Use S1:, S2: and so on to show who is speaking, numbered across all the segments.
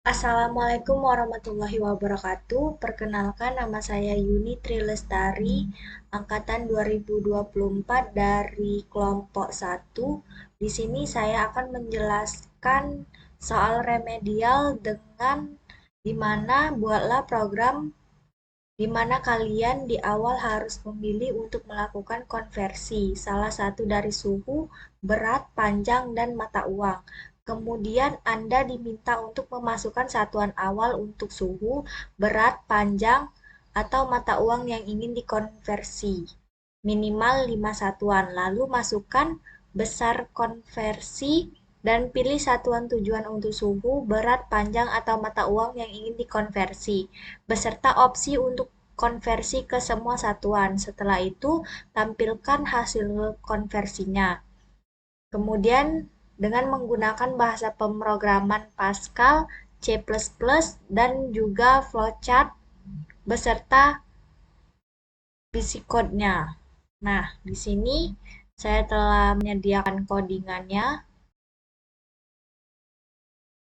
S1: Assalamualaikum warahmatullahi wabarakatuh. Perkenalkan, nama saya Yuni Trilestari, angkatan 2024 dari kelompok 1. Di sini saya akan menjelaskan soal remedial dengan dimana buatlah program di mana kalian di awal harus memilih untuk melakukan konversi salah satu dari suhu, berat, panjang, dan mata uang. Kemudian Anda diminta untuk memasukkan satuan awal untuk suhu, berat, panjang, atau mata uang yang ingin dikonversi. Minimal 5 satuan. Lalu masukkan besar konversi dan pilih satuan tujuan untuk suhu, berat, panjang, atau mata uang yang ingin dikonversi, beserta opsi untuk konversi ke semua satuan. Setelah itu, tampilkan hasil konversinya. Kemudian, dengan menggunakan bahasa pemrograman Pascal, C++, dan juga flowchart beserta basic code-nya. Nah, di sini saya telah menyediakan codingannya,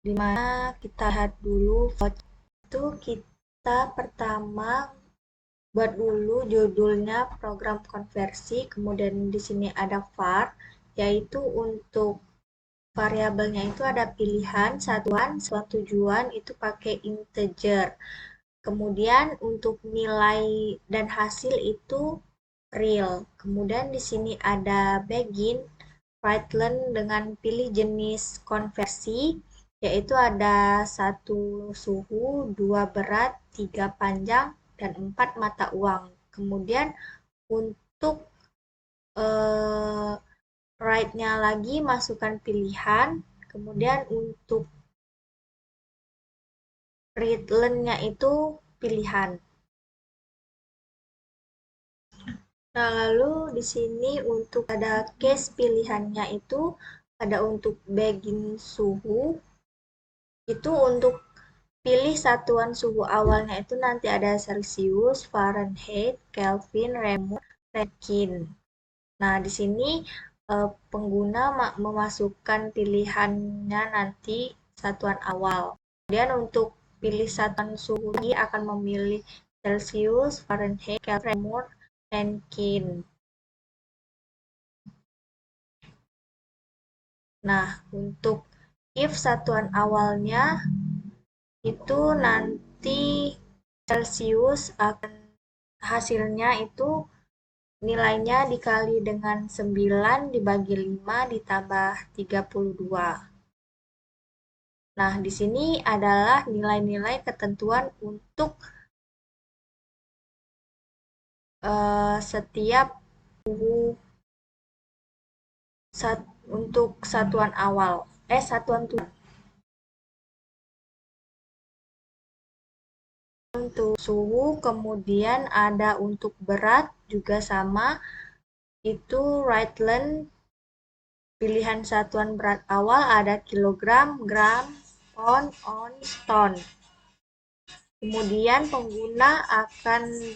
S1: di mana kita lihat dulu itu kita pertama buat dulu judulnya program konversi, kemudian di sini ada var, yaitu untuk variabelnya itu ada pilihan, satuan tujuan itu pakai integer. Kemudian untuk nilai dan hasil itu real. Kemudian di sini ada begin, Python dengan pilih jenis konversi, yaitu ada 1 suhu, 2 berat, 3 panjang, dan 4 mata uang. Kemudian untuk write-nya lagi masukkan pilihan, kemudian untuk return-nya itu pilihan. Nah, lalu di sini untuk ada case pilihannya itu ada untuk begin suhu, itu untuk pilih satuan suhu awalnya itu nanti ada Celsius, Fahrenheit, Kelvin, Rankine. Nah, di sini pengguna memasukkan pilihannya nanti satuan awal. Kemudian untuk pilih satuan suhu lagi akan memilih Celsius, Fahrenheit, Kelvin, Rankine. Nah, untuk if satuan awalnya itu nanti Celsius akan hasilnya itu nilainya dikali dengan 9 dibagi 5 ditambah 32. Nah, di sini adalah nilai-nilai ketentuan untuk setiap suhu untuk satuan awal. Satuan tujuan. Untuk suhu, kemudian ada untuk berat juga sama. Itu Rayleigh pilihan satuan berat awal ada kilogram, gram, pound, ounce, ton. Kemudian pengguna akan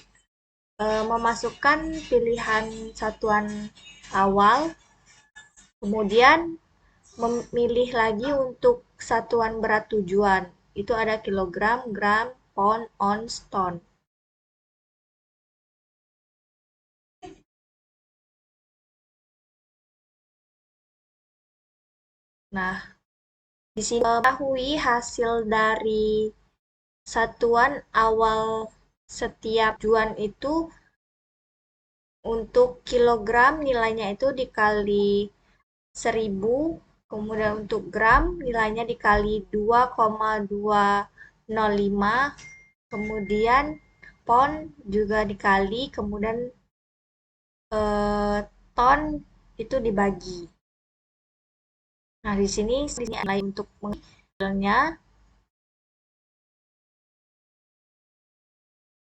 S1: memasukkan pilihan satuan awal, kemudian memilih lagi untuk satuan berat tujuan. Itu ada kilogram, gram, pound, ounce, ton. Nah, di sini mengetahui hasil dari satuan awal setiap tujuan itu untuk kilogram nilainya itu dikali 1000, kemudian untuk gram nilainya dikali 2,205, kemudian pound juga dikali, kemudian ton itu dibagi. Nah, di sini nilai untuk menghasilnya.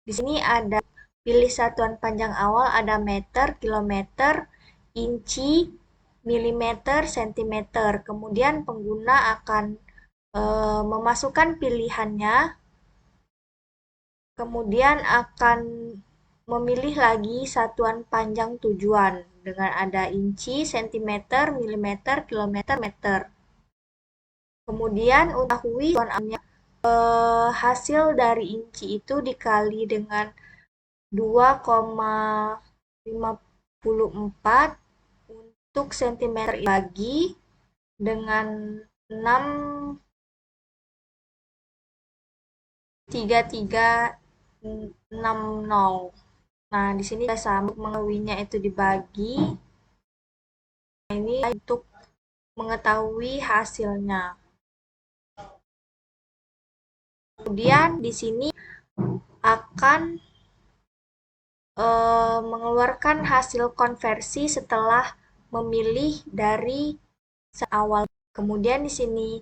S1: Di sini ada pilih satuan panjang awal ada meter, kilometer, inci, milimeter, sentimeter. Kemudian pengguna akan memasukkan pilihannya, kemudian akan memilih lagi satuan panjang tujuan dengan ada inci, sentimeter, milimeter, kilometer, meter. Kemudian untuk mengetahui satuan awalnya hasil dari inci itu dikali dengan 2,54 untuk sentimeter bagi dengan 6,3360. Nah, di sini kita sama mengetahuinya itu dibagi. Nah, ini untuk mengetahui hasilnya. Kemudian di sini akan mengeluarkan hasil konversi setelah memilih dari awal. Kemudian di sini,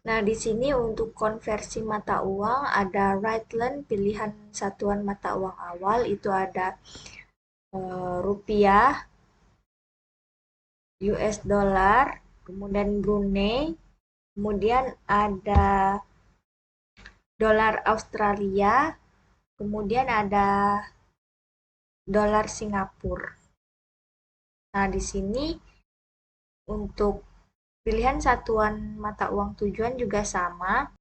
S1: di sini untuk konversi mata uang ada Rhineland, pilihan satuan mata uang awal itu ada rupiah, US dollar, kemudian Brunei, kemudian ada dolar Australia, kemudian ada dolar Singapura. Nah, di sini untuk pilihan satuan mata uang tujuan juga sama.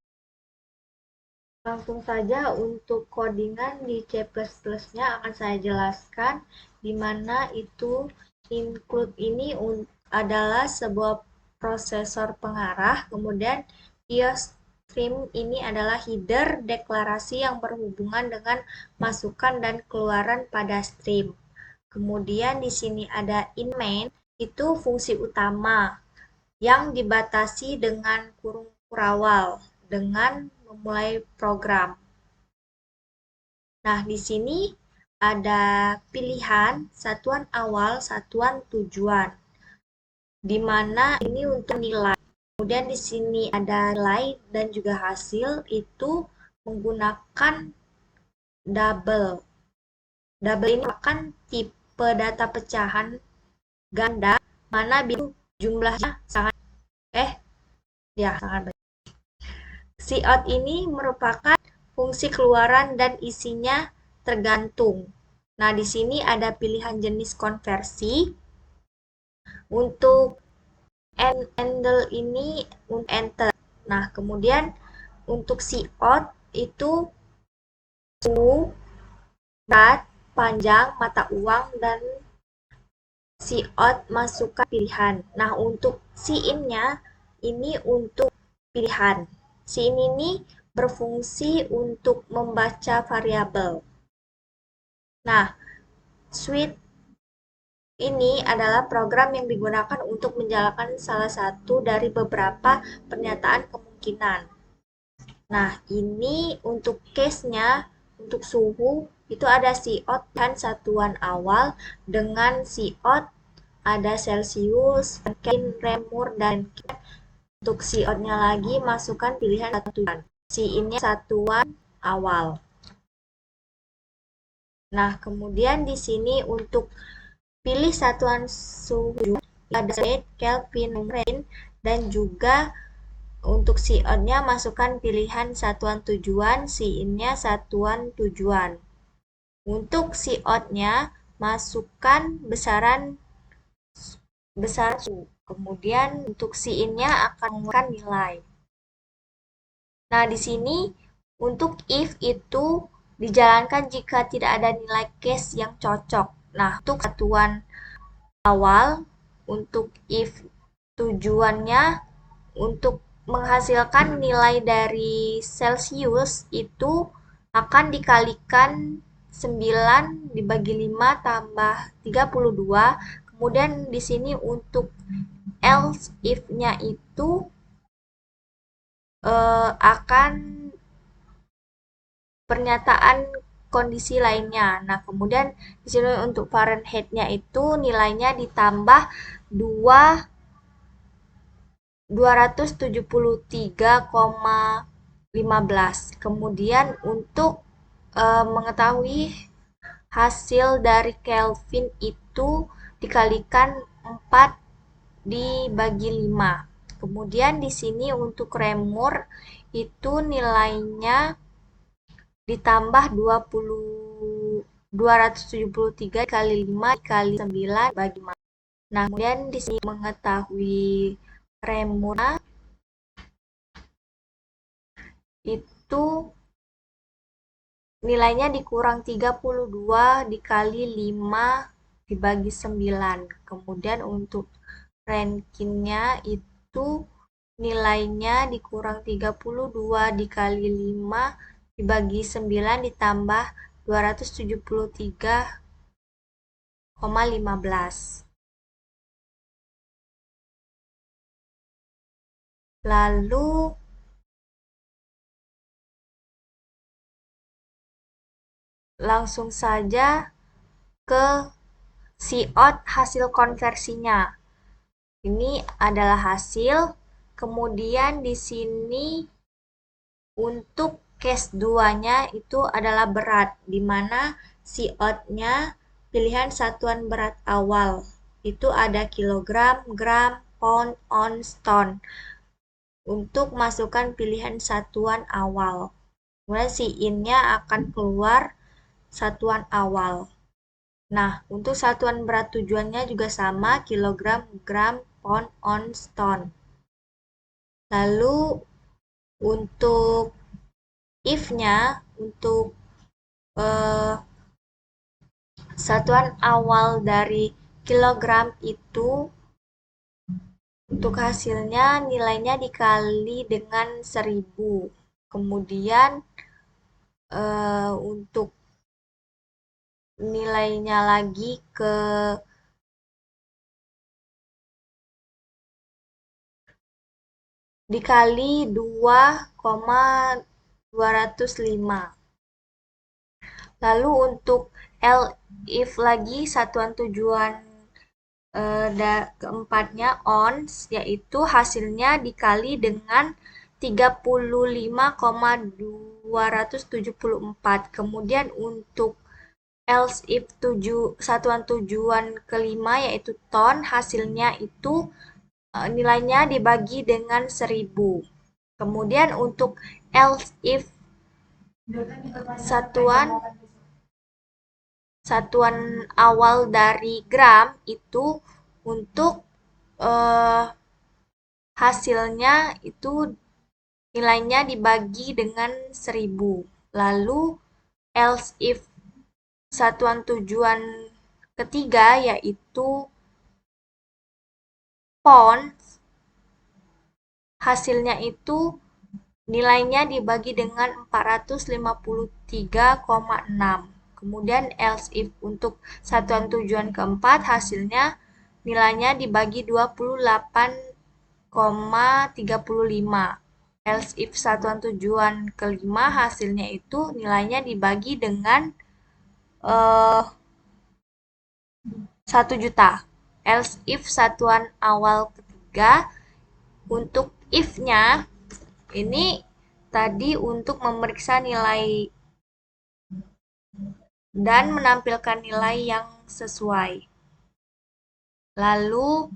S1: Langsung saja untuk codingan di C++-nya akan saya jelaskan, di mana itu include ini adalah sebuah prosesor pengarah, kemudian IOStream ini adalah header deklarasi yang berhubungan dengan masukan dan keluaran pada stream. Kemudian di sini ada in main, itu fungsi utama yang dibatasi dengan kurung kurawal dengan memulai program. Nah, di sini ada pilihan satuan awal, satuan tujuan, di mana ini untuk nilai. Kemudian di sini ada nilai dan juga hasil itu menggunakan double. Double ini akan tipe data pecahan ganda, mana jumlahnya sangat sangat banyak. Cout ini merupakan fungsi keluaran dan isinya tergantung. Nah, di sini ada pilihan jenis konversi. Untuk handle ini enter. Nah, kemudian untuk cout itu suhu, berat, panjang, mata uang, dan cout masukkan pilihan. Nah, untuk in-nya ini untuk pilihan. In ini berfungsi untuk membaca variabel. Nah, switch ini adalah program yang digunakan untuk menjalankan salah satu dari beberapa pernyataan kemungkinan. Nah, ini untuk case-nya, untuk suhu, itu ada cout dan satuan awal. Dengan cout ada Celsius, Kelvin, Reaumur, dan untuk cout-nya lagi masukkan pilihan satuan. In-nya satuan awal. Nah, kemudian di sini untuk pilih satuan suhu ada Kelvin, Fahrenheit, dan juga untuk cout-nya masukkan pilihan satuan tujuan, in-nya satuan tujuan. Untuk cout-nya masukkan besaran suhu. Kemudian untuk in-nya akan mengeluarkan nilai. Nah, di sini untuk if itu dijalankan jika tidak ada nilai case yang cocok. Nah, untuk satuan awal, untuk if tujuannya untuk menghasilkan nilai dari Celsius itu akan dikalikan 9 dibagi 5 tambah 32. Kemudian di sini untuk else if-nya itu akan pernyataan kondisi lainnya. Nah, kemudian di sini untuk Fahrenheit-nya itu nilainya ditambah 273,15. Kemudian untuk mengetahui hasil dari Kelvin itu dikalikan 4 dibagi 5. Kemudian di sini untuk Reaumur itu nilainya ditambah 273 kali 5 kali 9 bagi 5. Nah, kemudian di sini mengetahui Reaumur itu nilainya dikurang 32 dikali 5 dibagi 9. Kemudian untuk rankingnya itu nilainya dikurang 32 dikali 5 dibagi 9 ditambah 273,15. Lalu langsung saja ke Siot hasil konversinya. Ini adalah hasil. Kemudian di sini untuk case 2-nya itu adalah berat, di mana Siot-nya pilihan satuan berat awal. Itu ada kilogram, gram, pound, ounce, ton. Untuk masukkan pilihan satuan awal. Kemudian si in-nya akan keluar satuan awal. Nah, untuk satuan berat tujuannya juga sama, kilogram, gram, pound, ounce, ton. Lalu untuk if-nya, untuk satuan awal dari kilogram itu, untuk hasilnya nilainya dikali dengan 1000. Kemudian untuk nilainya lagi dikali 2,205. Lalu untuk if lagi satuan tujuan keempatnya ounce, yaitu hasilnya dikali dengan 35,274. Kemudian untuk else if satuan tujuan kelima yaitu ton, hasilnya itu nilainya dibagi dengan 1000. Kemudian untuk else if satuan awal dari gram itu untuk hasilnya itu nilainya dibagi dengan 1000. Lalu else if satuan tujuan ketiga yaitu pound, hasilnya itu nilainya dibagi dengan 453,6. Kemudian else if untuk satuan tujuan keempat hasilnya nilainya dibagi 28,35. Else if satuan tujuan kelima hasilnya itu nilainya dibagi dengan 1 juta. Else if satuan awal ketiga, untuk if-nya ini tadi untuk memeriksa nilai dan menampilkan nilai yang sesuai. Lalu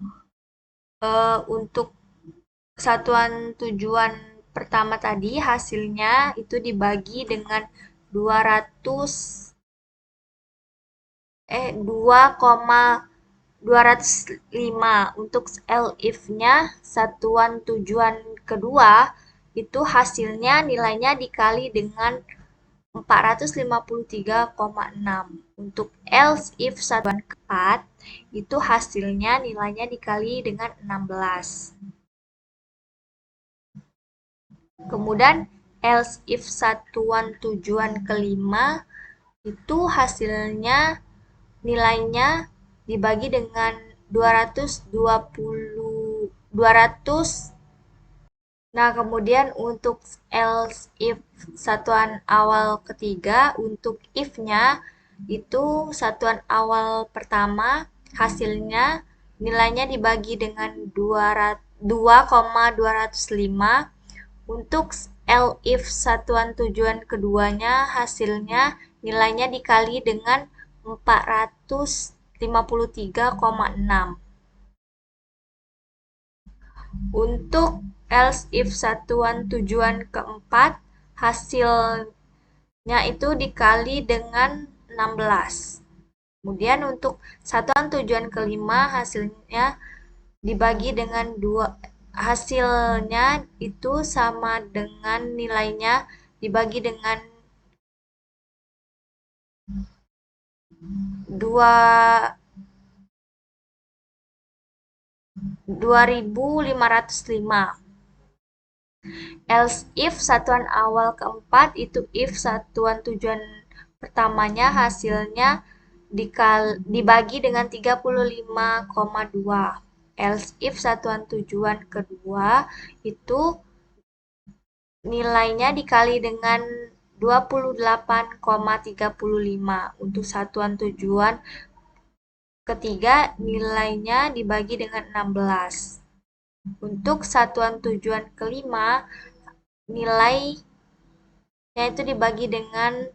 S1: untuk satuan tujuan pertama tadi hasilnya itu dibagi dengan 2,205. Untuk if-nya satuan tujuan kedua itu hasilnya nilainya dikali dengan 453,6. Untuk else if satuan keempat itu hasilnya nilainya dikali dengan 16. Kemudian else if satuan tujuan kelima itu hasilnya nilainya dibagi dengan 200. Nah, kemudian untuk else if satuan awal ketiga, untuk if-nya itu satuan awal pertama hasilnya nilainya dibagi dengan 2,205. Untuk else if satuan tujuan keduanya hasilnya nilainya dikali dengan 453,6. Untuk else if satuan tujuan keempat hasilnya itu dikali dengan 16. Kemudian untuk satuan tujuan kelima hasilnya dibagi dengan 2. Hasilnya itu sama dengan nilainya dibagi dengan 2505. Else if satuan awal keempat itu if satuan tujuan pertamanya hasilnya dibagi dengan 35,2. Else if satuan tujuan kedua itu nilainya dikali dengan 28,35. Untuk satuan tujuan ketiga nilainya dibagi dengan 16. Untuk satuan tujuan kelima nilainya itu dibagi dengan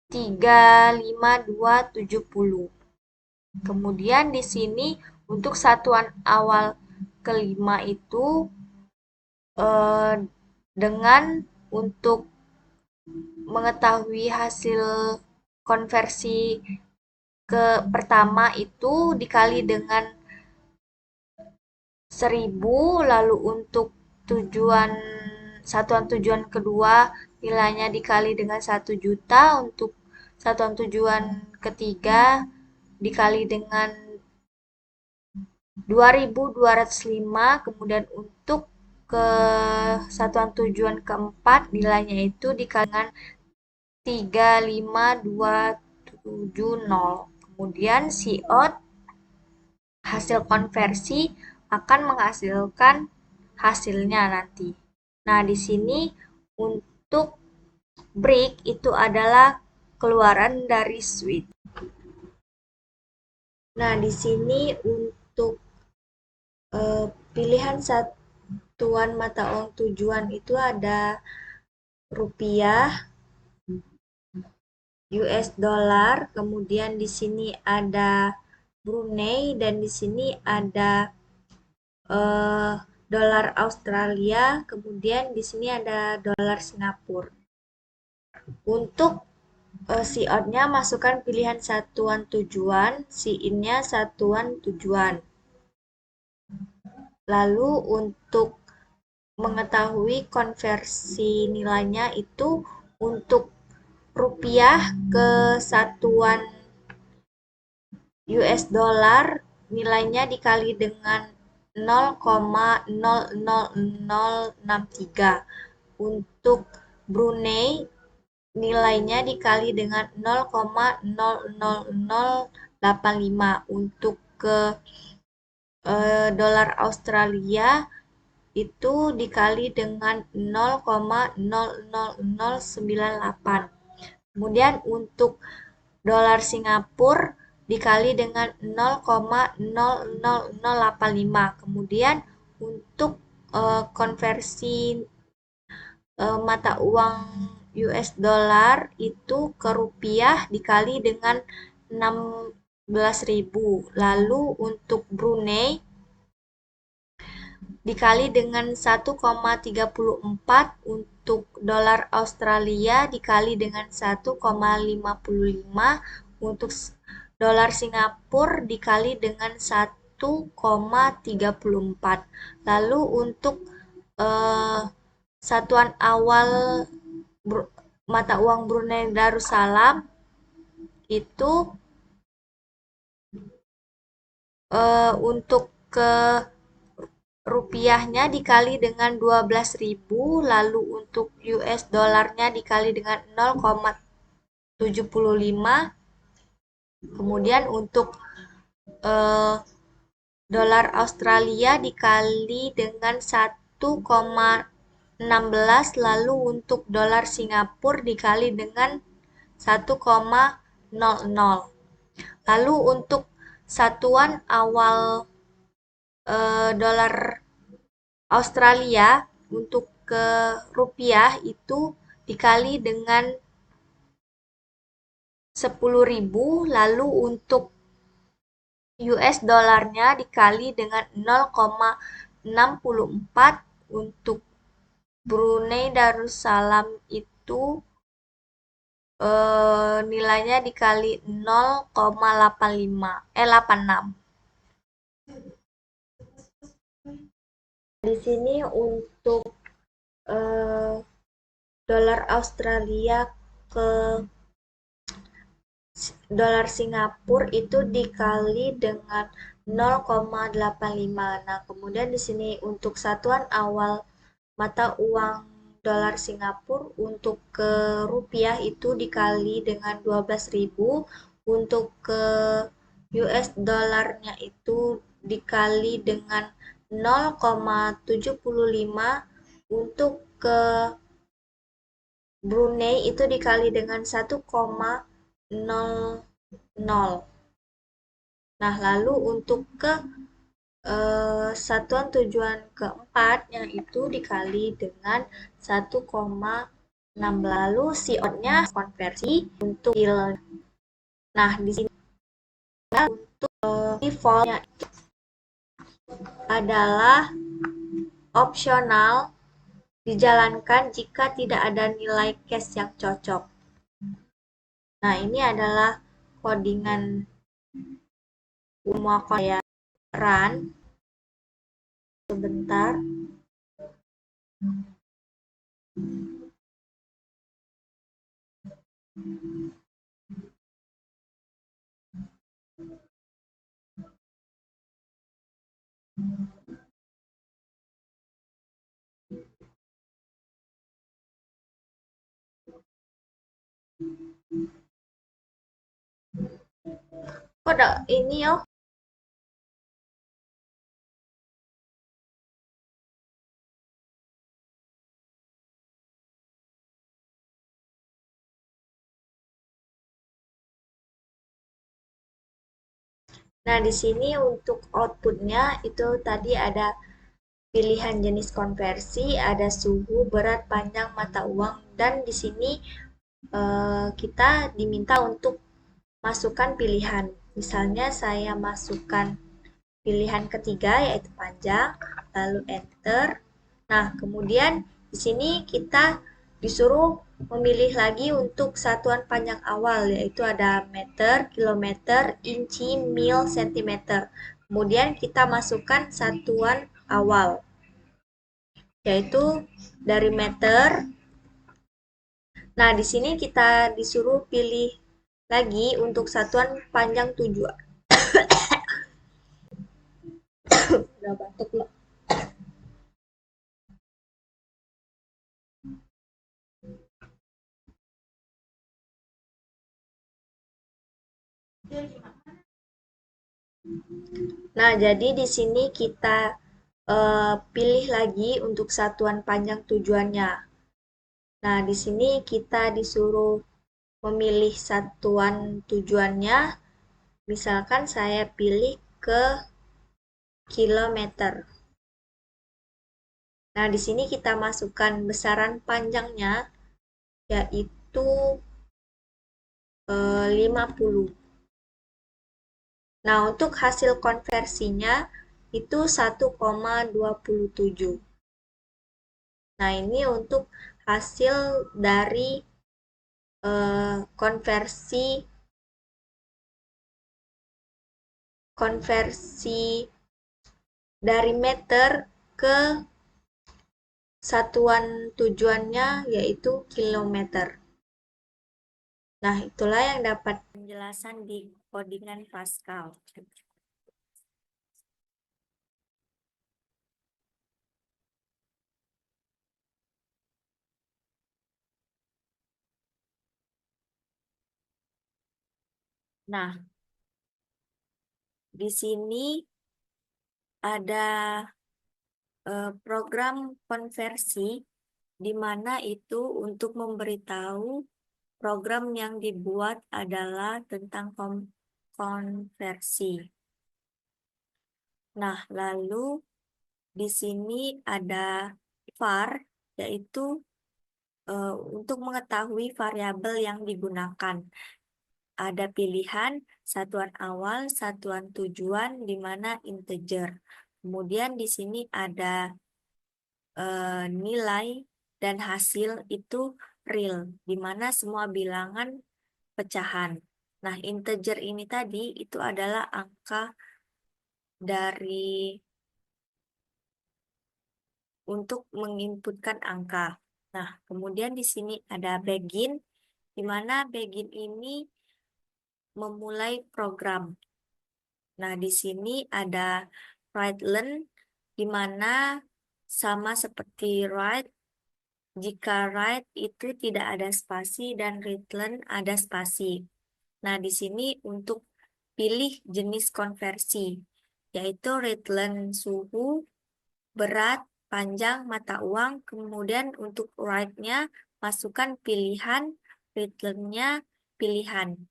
S1: 35270. Kemudian di sini untuk satuan awal kelima itu dengan untuk mengetahui hasil konversi ke pertama itu dikali dengan 1000, lalu untuk satuan tujuan kedua nilainya dikali dengan 1 juta, untuk satuan tujuan ketiga dikali dengan 2205, kemudian untuk ke satuan tujuan keempat nilainya itu dikali dengan 35270. Kemudian Cout hasil konversi akan menghasilkan hasilnya nanti. Nah, di sini untuk break itu adalah keluaran dari switch. Nah, di sini untuk pilihan satuan mata uang tujuan itu ada rupiah, US dollar, kemudian di sini ada Brunei, dan di sini ada dolar Australia, kemudian di sini ada dolar Singapura. Untuk Cout-nya masukkan pilihan satuan tujuan, in-nya satuan tujuan. Lalu untuk mengetahui konversi nilainya itu untuk rupiah ke satuan US dollar nilainya dikali dengan 0,00063. Untuk Brunei nilainya dikali dengan 0,00085. Untuk ke dolar Australia itu dikali dengan 0,00098. Kemudian untuk dolar Singapura dikali dengan 0,00085. Kemudian untuk konversi mata uang US dollar itu ke rupiah dikali dengan 16.000. Lalu untuk Brunei dikali dengan 1,34, untuk dolar Australia dikali dengan 1,55, untuk dolar Singapura dikali dengan 1,34. Lalu untuk satuan awal mata uang Brunei Darussalam itu untuk ke rupiahnya dikali dengan 12.000, lalu untuk US dolarnya dikali dengan 0,75, kemudian untuk dolar Australia dikali dengan 1,16, lalu untuk dolar Singapura dikali dengan 1,00. Lalu untuk satuan awal dolar Australia untuk ke rupiah itu dikali dengan 10.000, lalu untuk US dolarnya dikali dengan 0,64, untuk Brunei Darussalam itu nilainya dikali 0,86. Di sini untuk dolar Australia ke dolar Singapura itu dikali dengan 0,85. Nah, kemudian di sini untuk satuan awal mata uang dolar Singapura untuk ke rupiah itu dikali dengan 12.000, untuk ke US dollarnya itu dikali dengan 0,75, untuk ke Brunei itu dikali dengan 1,00. Nah, lalu untuk ke satuan tujuan keempat yang itu dikali dengan 1,6. Lalu si outnya konversi untuk yield. Nah, di sini untuk defaultnya adalah opsional, dijalankan jika tidak ada nilai cash yang cocok. Nah, ini adalah codingan semua saya run sebentar. Kok ada ini yo? Nah, di sini untuk outputnya itu tadi ada pilihan jenis konversi, ada suhu, berat, panjang mata uang, dan di sini kita diminta untuk masukkan pilihan. Misalnya saya masukkan pilihan ketiga yaitu panjang, lalu enter. Nah, kemudian di sini kita disuruh memilih lagi untuk satuan panjang awal, yaitu ada meter, kilometer, inci, mil, sentimeter. Kemudian kita masukkan satuan awal, yaitu dari meter. Nah, di sini kita disuruh pilih lagi untuk satuan panjang tujuan. Udah batuk loh. Nah, jadi di sini kita pilih lagi untuk satuan panjang tujuannya. Nah, di sini kita disuruh memilih satuan tujuannya. Misalkan saya pilih ke kilometer. Nah, di sini kita masukkan besaran panjangnya yaitu 50. Nah, untuk hasil konversinya itu 1,27. Nah, ini untuk hasil dari konversi dari meter ke satuan tujuannya yaitu kilometer. Nah, itulah yang dapat penjelasan di codingan Pascal. Nah, di sini ada program konversi di mana itu untuk memberitahu program yang dibuat adalah tentang konversi. Nah, lalu di sini ada var, yaitu untuk mengetahui variabel yang digunakan. Ada pilihan satuan awal, satuan tujuan, di mana integer. Kemudian di sini ada nilai dan hasil itu real, di mana semua bilangan pecahan. Nah, integer ini tadi itu adalah angka dari untuk menginputkan angka. Nah, kemudian di sini ada begin, di mana begin ini memulai program. Nah, di sini ada write learn, di mana sama seperti write, jika write itu tidak ada spasi dan read learn ada spasi. Nah, di sini untuk pilih jenis konversi, yaitu read learn suhu, berat, panjang, mata uang. Kemudian untuk write-nya, masukkan pilihan, read learn-nya pilihan.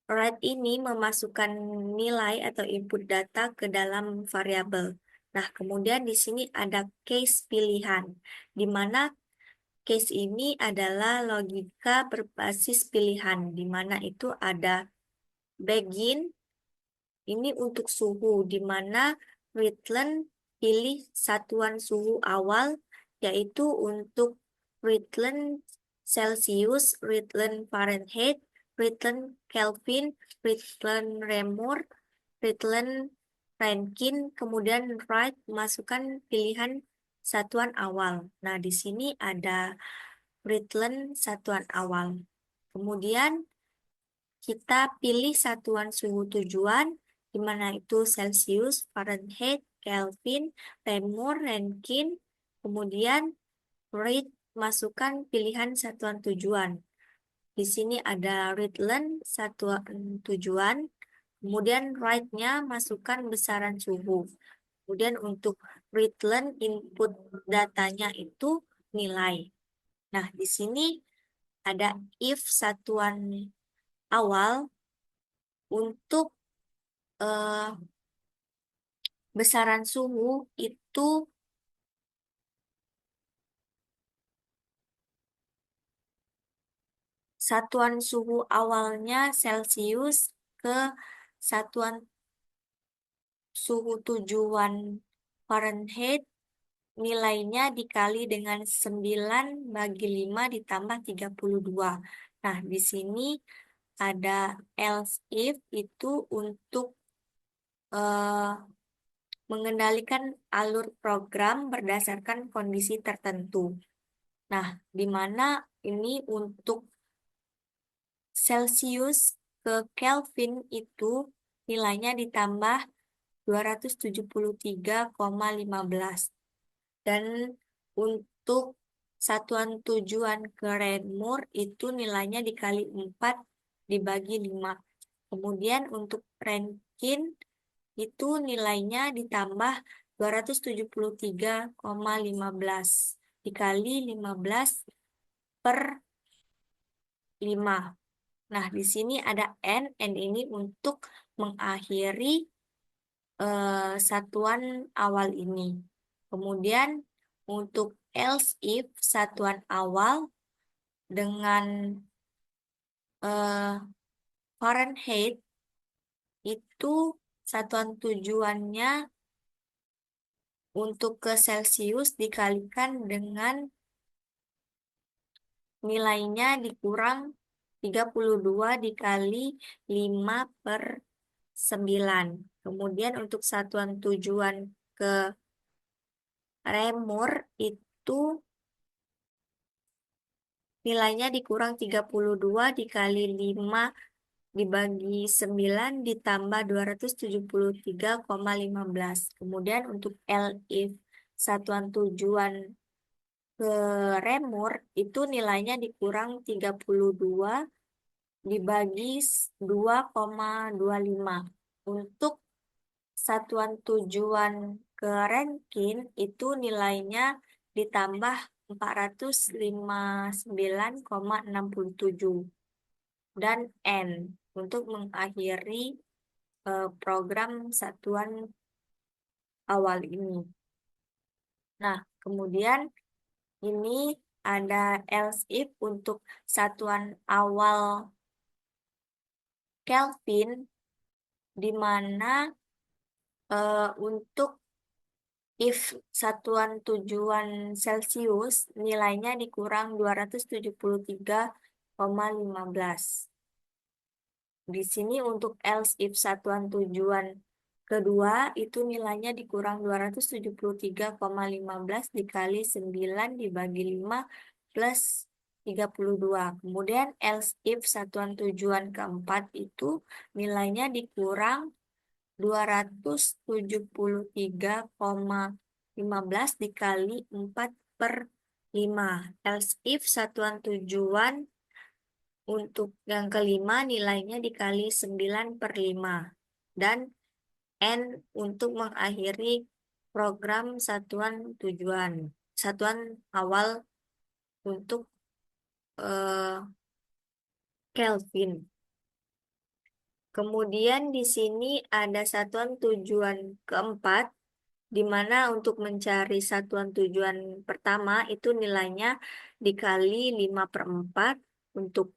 S1: Write ini memasukkan nilai atau input data ke dalam variabel. Nah, kemudian di sini ada case pilihan, di mana case ini adalah logika berbasis pilihan, di mana itu ada begin, ini untuk suhu, di mana Rhittlen pilih satuan suhu awal, yaitu untuk Rhittlen Celsius, Rhittlen Fahrenheit, Rhittlen Kelvin, Rhittlen Reaumur, Rhittlen Rankine, kemudian Wright masukkan pilihan satuan awal. Nah, di sini ada Rhittlen satuan awal. Kemudian kita pilih satuan suhu tujuan, di mana itu Celsius, Fahrenheit, Kelvin, Reaumur, Rankine, kemudian rate masukkan pilihan satuan tujuan. Di sini ada Rhittlen satuan tujuan, kemudian right-nya masukkan besaran suhu. Kemudian untuk Rhittlen input datanya itu nilai. Nah, di sini ada if satuan awal untuk eh, besaran suhu itu satuan suhu awalnya Celsius ke satuan suhu tujuan Fahrenheit, nilainya dikali dengan 9 bagi 5 ditambah 32. Nah, di sini ada else if itu untuk eh, mengendalikan alur program berdasarkan kondisi tertentu. Nah, di mana ini untuk Celsius ke Kelvin itu nilainya ditambah 273,15. Dan untuk satuan tujuan ke Reaumur itu nilainya dikali 4 dibagi 5. Kemudian untuk Rankine itu nilainya ditambah 273,15 dikali 15 per 5. Nah, di sini ada N ini untuk mengakhiri satuan awal ini. Kemudian untuk else if satuan awal dengan eh, Fahrenheit itu satuan tujuannya untuk ke Celsius dikalikan dengan nilainya dikurang 32 dikali 5 per 9. Kemudian untuk satuan tujuan ke Reaumur itu nilainya dikurang 32 dikali 5 dibagi 9 ditambah 273,15. Kemudian untuk LIF satuan tujuan ke Reaumur itu nilainya dikurang 32 dibagi 2,25. Untuk satuan tujuan ke Rankine itu nilainya ditambah 459,67 dan N untuk mengakhiri program satuan awal ini. Nah, kemudian ini ada else if untuk satuan awal Kelvin, di mana untuk if satuan tujuan Celsius nilainya dikurang 273,15. Di sini untuk else if satuan tujuan kedua itu nilainya dikurang 273,15 dikali 9 dibagi 5 plus 32. Kemudian else if satuan tujuan keempat itu nilainya dikurang 273,15 dikali 4 per 5. Else if satuan tujuan untuk yang kelima nilainya dikali 9 per 5. Dan N untuk mengakhiri program satuan tujuan, satuan awal untuk Kelvin. Kemudian di sini ada satuan tujuan keempat, di mana untuk mencari satuan tujuan pertama itu nilainya dikali 5 per 4. Untuk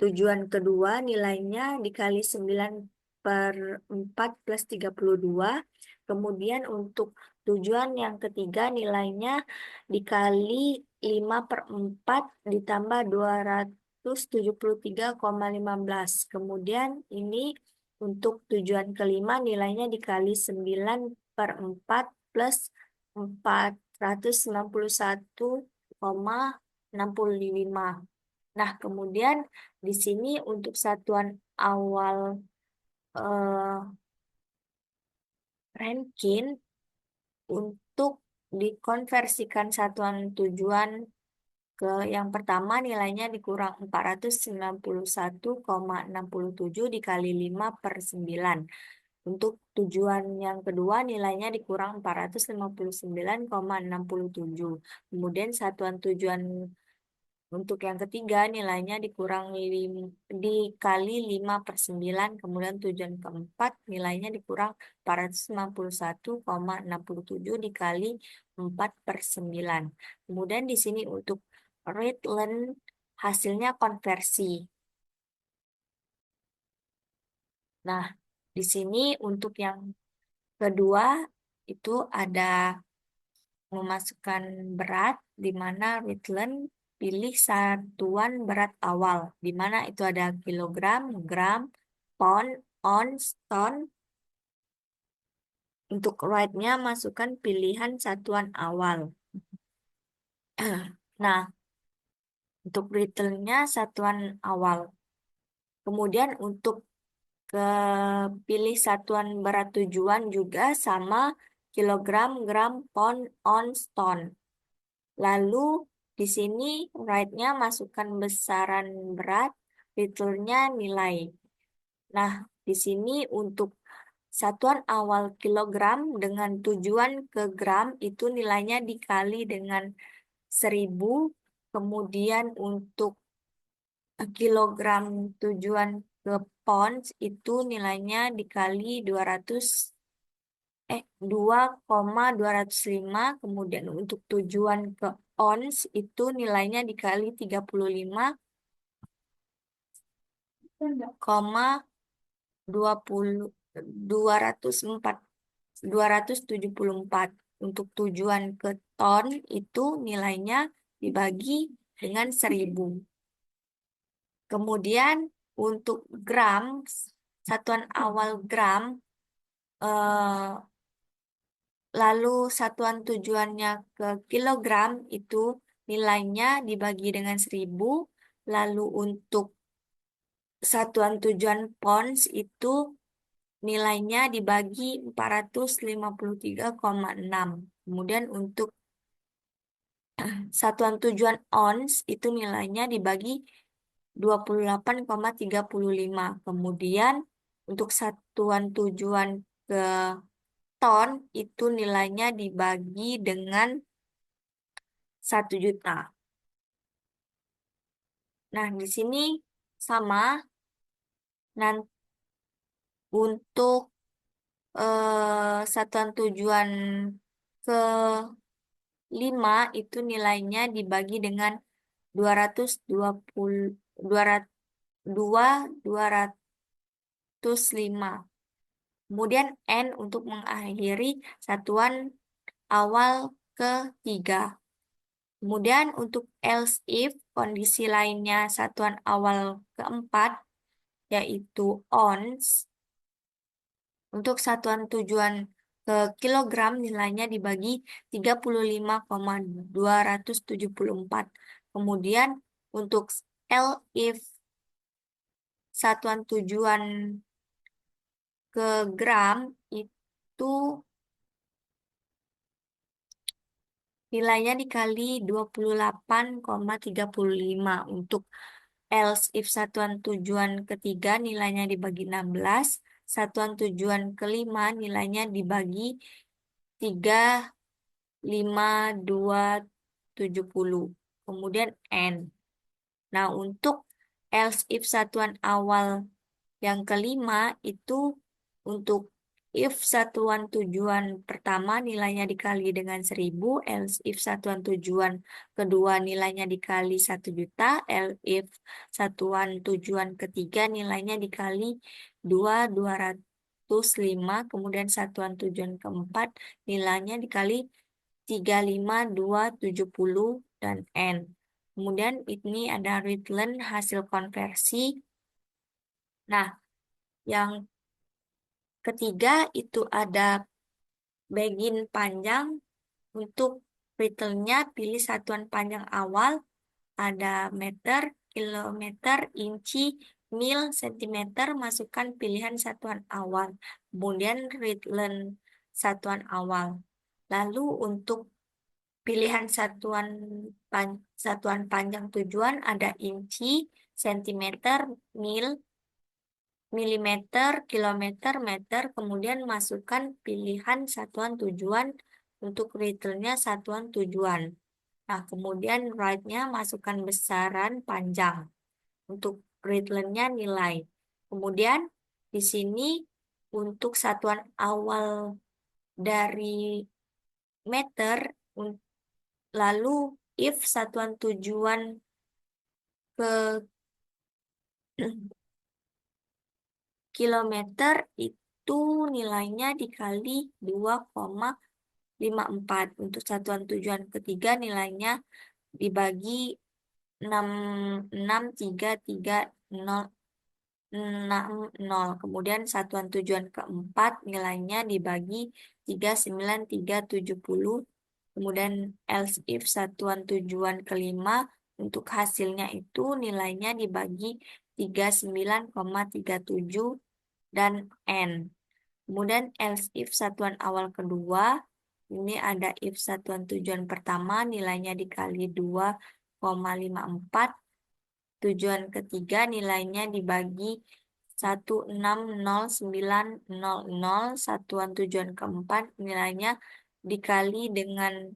S1: tujuan kedua nilainya dikali 9 per 4 plus 32. Kemudian untuk tujuan yang ketiga nilainya dikali 5 per 4 ditambah 273,15. Kemudian ini untuk tujuan kelima nilainya dikali 9 per 4 plus 491,65. Nah, kemudian di sini untuk satuan awal eh, Rankine untuk dikonversikan satuan tujuan ke yang pertama nilainya dikurang 491,67 dikali 5 per 9. Untuk tujuan yang kedua nilainya dikurang 459,67. Kemudian satuan tujuan untuk yang ketiga nilainya dikurang dikali 5 per 9. Kemudian tujuan keempat nilainya dikurang 491,67 dikali 4 per 9. Kemudian di sini untuk Rayleigh hasilnya konversi. Nah, di sini untuk yang kedua itu ada memasukkan berat, di mana Rayleigh pilih satuan berat awal, di mana itu ada kilogram, gram, pound, ounce, ton. Untuk right-nya masukkan pilihan satuan awal. Nah, untuk Rayleigh-nya satuan awal. Kemudian untuk ke pilih satuan berat tujuan juga sama kilogram, gram, pound, ounce, ton. Lalu di sini right-nya masukkan besaran berat, fiturnya nilai. Nah, di sini untuk satuan awal kilogram dengan tujuan ke gram itu nilainya dikali dengan 1000. Kemudian untuk kilogram tujuan ke pounds itu nilainya dikali 2,205. Kemudian untuk tujuan ke ounce itu nilainya dikali 35,20 204 274. Untuk tujuan ke ton itu nilainya dibagi dengan 1000. Kemudian untuk gram, satuan awal gram, lalu satuan tujuannya ke kilogram itu nilainya dibagi dengan 1000. Lalu untuk satuan tujuan pounds itu nilainya dibagi 453,6. Kemudian untuk satuan tujuan ounce itu nilainya dibagi 28,35. Kemudian untuk satuan tujuan ke ton itu nilainya dibagi dengan 1 juta. Nah, di sini sama. Nanti untuk satuan tujuan ke 5 itu nilainya dibagi dengan 220 205. Kemudian N untuk mengakhiri satuan awal ketiga. Kemudian untuk else if kondisi lainnya satuan awal keempat yaitu ounce Untuk satuan tujuan ke kilogram nilainya dibagi 35,274. Kemudian untuk L if satuan tujuan ke gram itu nilainya dikali 28,35. Untuk else if satuan tujuan ketiga nilainya dibagi 16, satuan tujuan kelima nilainya dibagi 3,5270. Kemudian N. Nah, untuk else if satuan awal yang kelima itu untuk if satuan tujuan pertama nilainya dikali dengan 1000, else if satuan tujuan kedua nilainya dikali 1 juta, else if satuan tujuan ketiga nilainya dikali 2,205, kemudian satuan tujuan keempat nilainya dikali 3,5270 dan N. Kemudian ini ada return hasil konversi. Nah, yang ketiga itu ada begin panjang. Untuk returnnya pilih satuan panjang awal, ada meter, kilometer, inci, mil, sentimeter, masukkan pilihan satuan awal. Kemudian return satuan awal. Lalu untuk pilihan satuan panjang tujuan ada inci, sentimeter, mil, milimeter, kilometer, meter, kemudian masukkan pilihan satuan tujuan untuk returnnya satuan tujuan. Nah, kemudian right-nya masukkan besaran panjang untuk returnnya nilai. Kemudian di sini untuk satuan awal dari meter, lalu if satuan tujuan ke kilometer itu nilainya dikali 2,54. Untuk satuan tujuan ketiga nilainya dibagi 66,330,60. Kemudian satuan tujuan keempat nilainya dibagi 39,370. Kemudian else if satuan tujuan kelima untuk hasilnya itu nilainya dibagi 39,37 dan N. Kemudian else if satuan awal kedua, ini ada if satuan tujuan pertama nilainya dikali 2,54, tujuan ketiga nilainya dibagi 160900, satuan tujuan keempat nilainya dikali dengan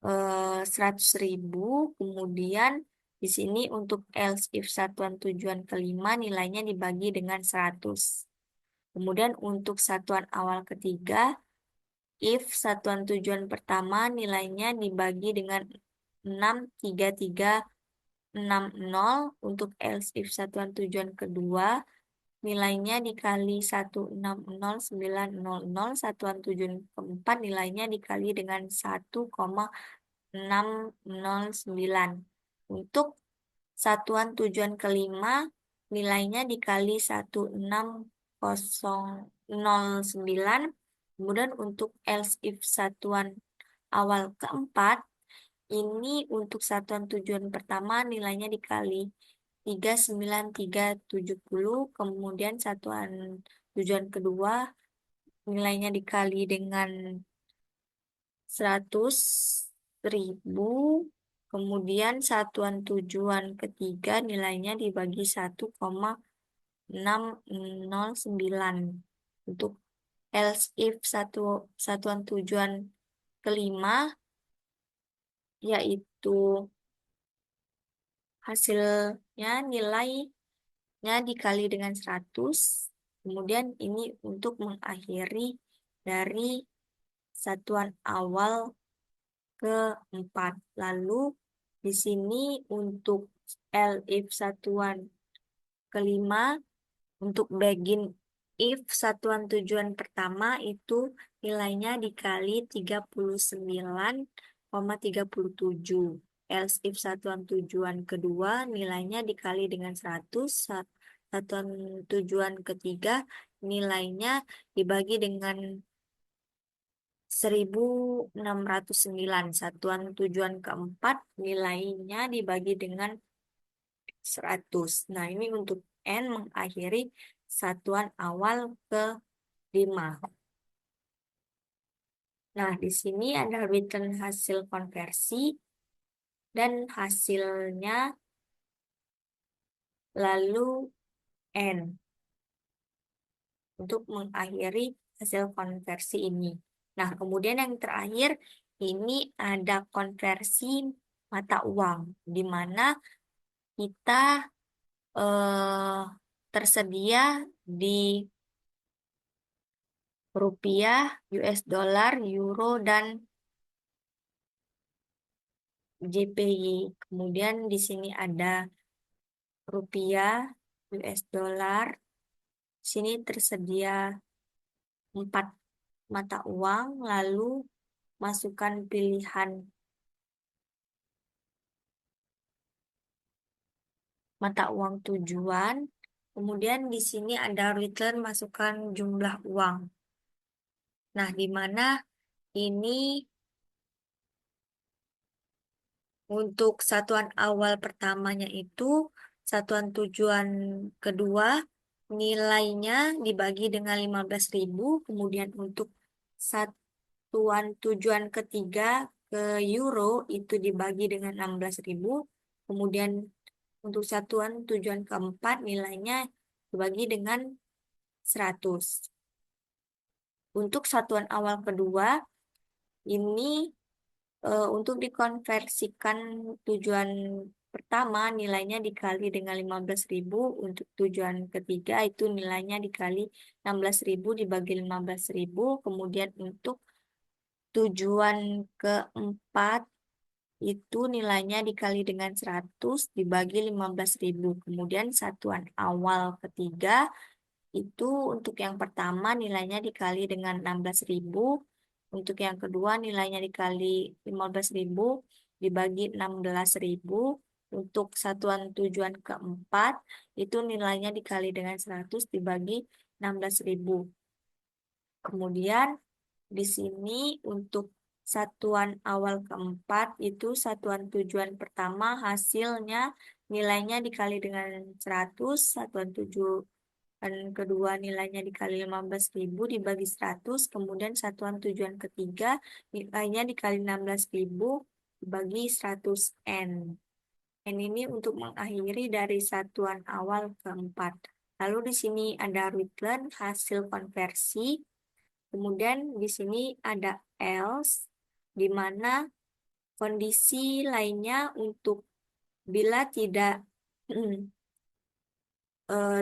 S1: 100.000. Kemudian di sini untuk else if satuan tujuan kelima nilainya dibagi dengan 100. Kemudian untuk satuan awal ketiga, if satuan tujuan pertama nilainya dibagi dengan 63360. Untuk else if satuan tujuan kedua nilainya dikali 160900, satuan tujuan keempat nilainya dikali dengan 1,609. Untuk satuan tujuan kelima nilainya dikali 1609. Kemudian untuk else if satuan awal keempat, ini untuk satuan tujuan pertama nilainya dikali 39370. Kemudian satuan tujuan kedua nilainya dikali dengan 100.000. Kemudian satuan tujuan ketiga nilainya dibagi 1,609. Untuk else if satuan tujuan kelima yaitu hasilnya nilainya dikali dengan 100. Kemudian ini untuk mengakhiri dari satuan awal keempat. Lalu di sini untuk L if satuan kelima, untuk begin if satuan tujuan pertama itu nilainya dikali 39,37. Else if satuan tujuan kedua nilainya dikali dengan 100. satuan tujuan ketiga nilainya dibagi dengan 1609. Satuan tujuan keempat nilainya dibagi dengan 100. Nah, ini untuk N mengakhiri satuan awal ke-5. Nah, di sini ada return hasil konversi dan hasilnya lalu N untuk mengakhiri hasil konversi ini. Nah, kemudian yang terakhir ini ada konversi mata uang, di mana kita eh, tersedia di rupiah, US dollar, euro, dan JPY. Kemudian di sini ada rupiah, US dollar. Sini tersedia 4 mata uang, lalu masukkan pilihan mata uang tujuan. Kemudian di sini ada return, masukkan jumlah uang. Nah, di mana ini untuk satuan awal pertamanya itu satuan tujuan kedua nilainya dibagi dengan 15.000, kemudian untuk satuan tujuan ketiga ke euro itu dibagi dengan 16.000, kemudian untuk satuan tujuan keempat nilainya dibagi dengan 100. Untuk satuan awal kedua ini untuk dikonversikan tujuan pertama nilainya dikali dengan 15.000, untuk tujuan ketiga itu nilainya dikali 16.000 dibagi 15.000, kemudian untuk tujuan keempat itu nilainya dikali dengan 100 dibagi 15.000. Kemudian satuan awal ketiga itu untuk yang pertama nilainya dikali dengan 16.000, untuk yang kedua nilainya dikali 15.000 dibagi 16.000, untuk satuan tujuan keempat itu nilainya dikali dengan 100 dibagi 16.000. Kemudian di sini untuk satuan awal keempat itu satuan tujuan pertama hasilnya nilainya dikali dengan 100, satuan tujuan kedua nilainya dikali 15.000 dibagi 100, kemudian satuan tujuan ketiga nilainya dikali 16.000 dibagi 100 N. N ini untuk mengakhiri dari satuan awal keempat. Lalu di sini ada return hasil konversi. Kemudian di sini ada else, di mana kondisi lainnya untuk bila tidak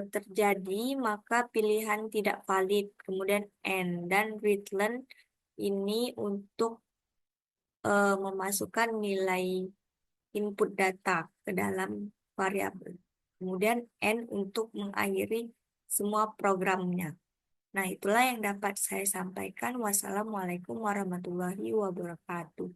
S1: terjadi, maka pilihan tidak valid. Kemudian and, dan return ini untuk memasukkan nilai input data ke dalam variabel. Kemudian n untuk mengakhiri semua programnya. Nah, itulah yang dapat saya sampaikan. Wassalamualaikum warahmatullahi wabarakatuh.